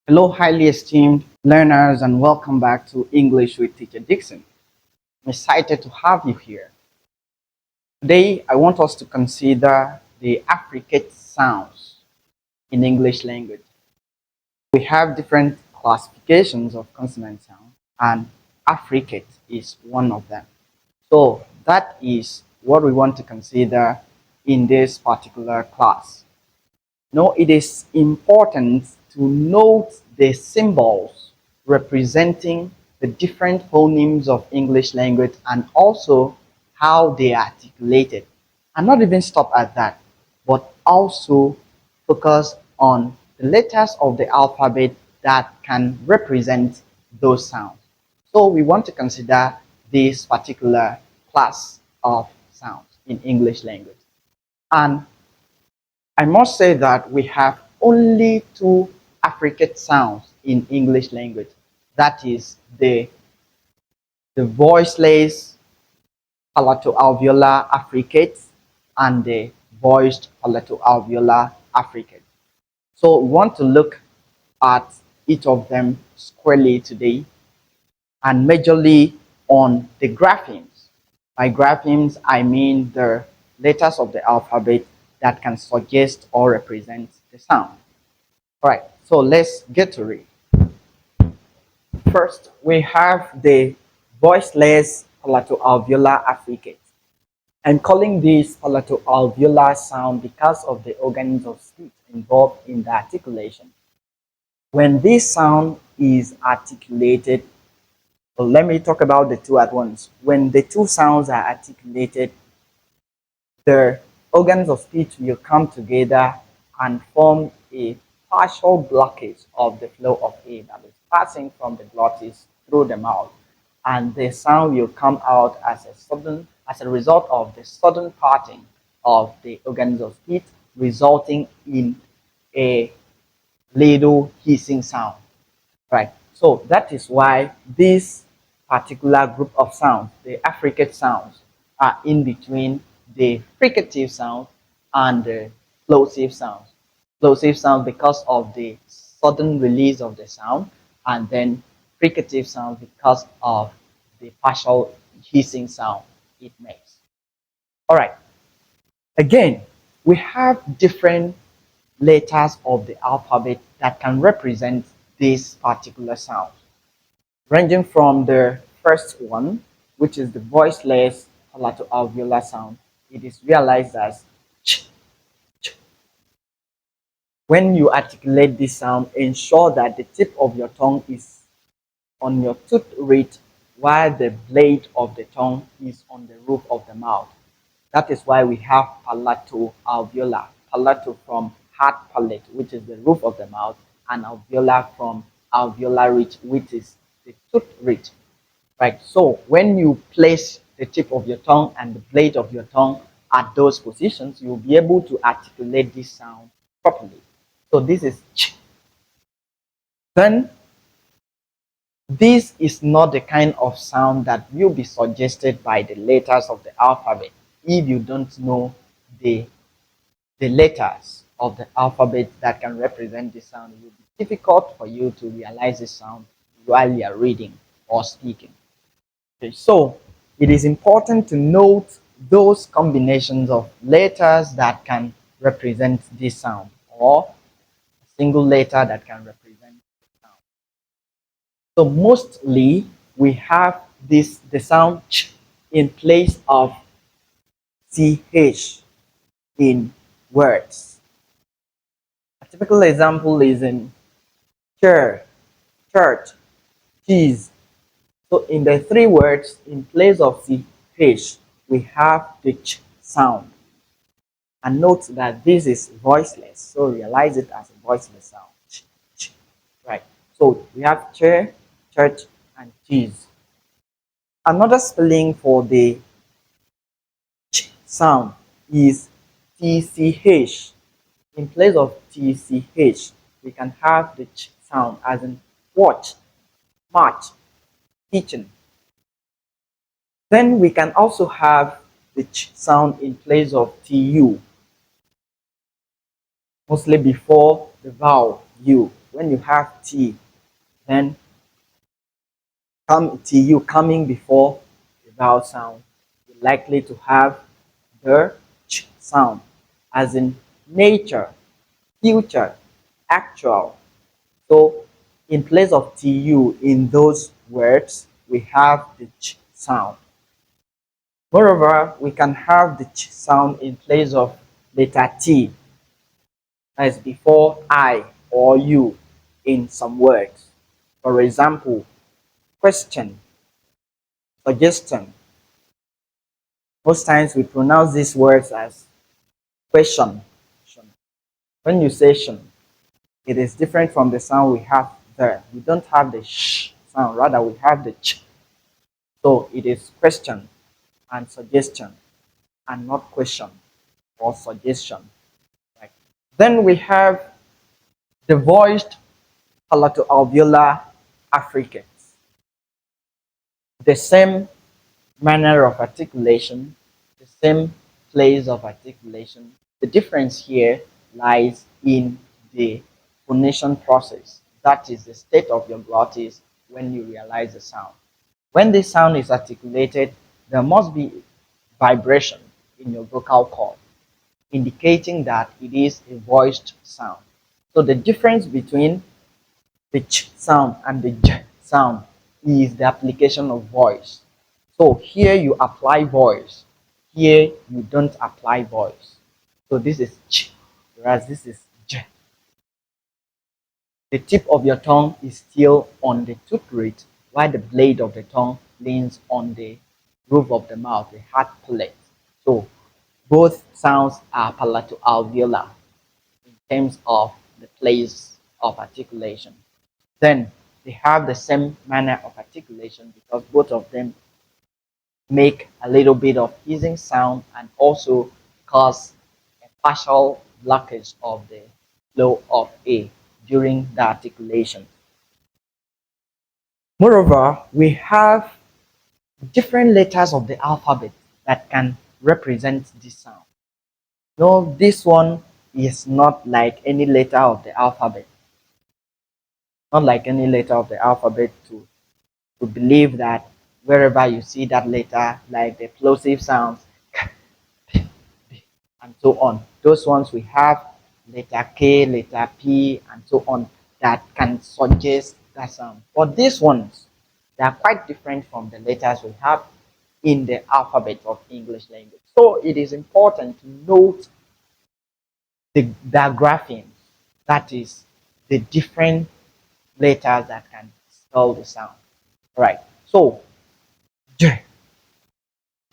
Hello, highly esteemed learners, and welcome back to English with Teacher Dixon. I'm excited to have you here. Today, I want us to consider the affricate sounds in English language. We have different classifications of consonant sound, and affricate is one of them. So, that is what we want to consider in this particular class. Now, it is important to note the symbols representing the different phonemes of English language and also how they are articulated. And not even stop at that, but also focus on the letters of the alphabet that can represent those sounds. So we want to consider this particular class of sounds in English language. And I must say that we have only two affricate sounds in English language. That is the voiceless palato-alveolar affricate and the voiced palato-alveolar affricate. So we want to look at each of them squarely today and majorly on the graphemes. By graphemes, I mean the letters of the alphabet that can suggest or represent the sound. All right, so let's get to it. First, we have the voiceless palato-alveolar affricate. I'm calling this palato-alveolar sound because of the organs of speech involved in the articulation. When this sound is articulated, well, let me talk about the two at once. When the two sounds are articulated, the organs of speech will come together and form a partial blockage of the flow of air that is passing from the glottis through the mouth, and the sound will come out as a result of the sudden parting of the organs of speech, resulting in a little hissing sound. Right. So that is why this particular group of sounds, the affricate sounds, are in between the fricative sound and the plosive sounds. Plosive sound because of the sudden release of the sound, and then fricative sound because of the partial hissing sound it makes. All right. Again, we have different letters of the alphabet that can represent this particular sound, ranging from the first one, which is the voiceless palato-alveolar sound. It is realized as ch, ch. When you articulate this sound, ensure that the tip of your tongue is on your tooth root while the blade of the tongue is on the roof of the mouth. That is why we have palato-alveolar. Palato from hard palate, which is the roof of the mouth, and alveolar from alveolar ridge, which is the tooth ridge. Right. So when you place the tip of your tongue and the blade of your tongue at those positions, you'll be able to articulate this sound properly. So this is ch. Then this is not the kind of sound that will be suggested by the letters of the alphabet. If you don't know the letters of the alphabet that can represent this sound, it will be difficult for you to realize this sound while you are reading or speaking. Okay, so it is important to note those combinations of letters that can represent this sound, or a single letter that can represent the sound. So mostly we have the sound ch in place of ch in words. A typical example is in chair, church, cheese. So in the three words, in place of ch, we have the ch sound. And note that this is voiceless, so realize it as a voiceless sound. Ch, ch. Right. So we have chair, church, and cheese. Another spelling for the ch sound is tch. In place of tch, we can have the ch sound as in watch, march, teaching. Then we can also have the ch sound in place of tu, mostly before the vowel u. when you have T, then TU coming before the vowel sound, you're likely to have the ch sound, as in nature, future, actual. So in place of TU in those words, we have the ch sound. Moreover, we can have the ch sound in place of letter T, as before I or you in some words. For example, question, suggestion. Most times we pronounce these words as question. When you say shun, it is different from the sound we have there. We don't have the sh sound, rather we have the ch. So it is question and suggestion and not question or suggestion. Right. Then we have the voiced palato-alveolar affricates. The same manner of articulation, the same place of articulation. The difference here lies in the phonation process. That is the state of your glottis when you realize the sound. When this sound is articulated, there must be vibration in your vocal cord, indicating that it is a voiced sound. So the difference between the ch sound and the j sound is the application of voice. So here you apply voice, here you don't apply voice. So this is ch, whereas this is j. The tip of your tongue is still on the tooth root, while the blade of the tongue leans on the roof of the mouth, the hard palate. So both sounds are palato-alveolar in terms of the place of articulation. Then they have the same manner of articulation because both of them make a little bit of hissing sound and also cause a partial blockage of the flow of A during the articulation. Moreover, we have different letters of the alphabet that can represent this sound. No, this one is not like any letter of the alphabet. Not like any letter of the alphabet to believe that wherever you see that letter, like the plosive sounds, and so on. Those ones we have letter K, letter P, and so on that can suggest that sound. But these ones, they are quite different from the letters we have in the alphabet of English language. So it is important to note the grapheme, that is the different letters that can spell the sound. Right. So J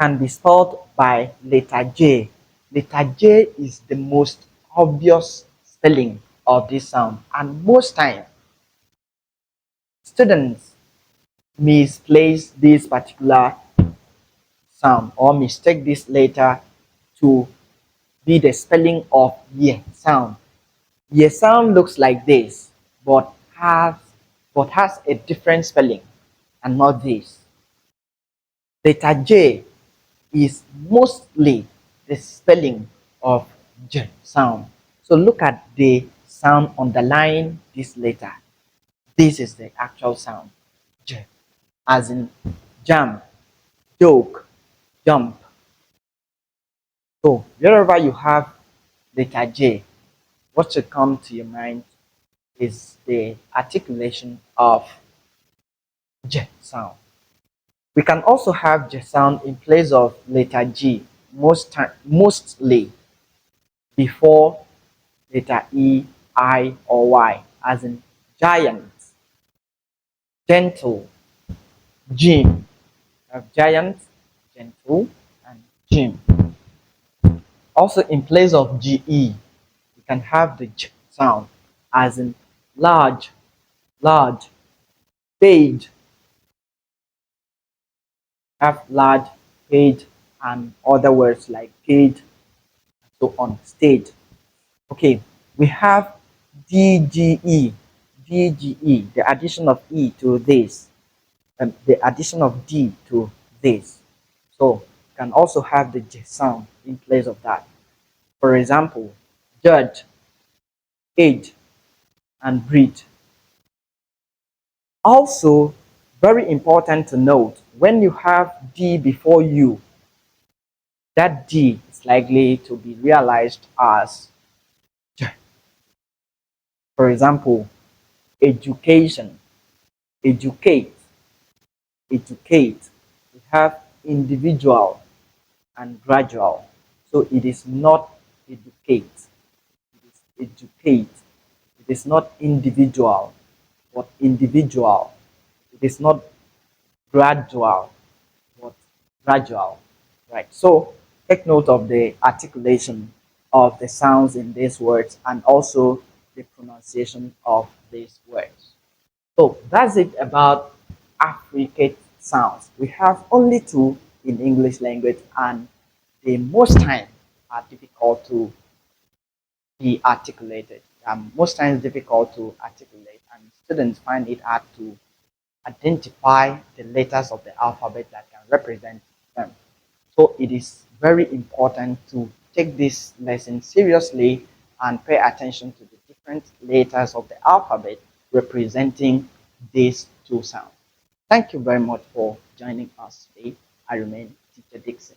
can be spelled by letter J. Letter J is the most obvious spelling of this sound, and most times students misplace this particular sound or mistake this letter to be the spelling of ye sound. Ye sound looks like this, but has a different spelling and not this. Letter J is mostly the spelling of J sound. So look at the sound underlying this letter. This is the actual sound, J, as in jam, joke, jump. So wherever you have letter J, what should come to your mind is the articulation of J sound. We can also have J sound in place of letter G, mostly before letter E, I, or Y, as in giant, gentle, gym. We have giant, gentle, and gym. Also, in place of GE, we can have the J sound, as in large, large, page. Have large, page, and other words like page, and so on, stage. Okay, we have DGE, DGE, the addition of E to this, and the addition of D to this. So you can also have the J sound in place of that. For example, judge, age, and breed. Also, very important to note, when you have D before you, that D is likely to be realized as J. For example, education, educate, educate. We have individual and gradual. So it is not educate, it is educate. It is not individual, but individual. It is not gradual, but gradual. Right. So take note of the articulation of the sounds in these words and also the pronunciation of these words. So that's it about affricate sounds. We have only two in English language and they most time are difficult to be articulated. Most times difficult to articulate and students find it hard to identify the letters of the alphabet that can represent them. So it is very important to take this lesson seriously and pay attention to the different letters of the alphabet representing these two sounds. Thank you very much for joining us today. I remain Teacher Dixon.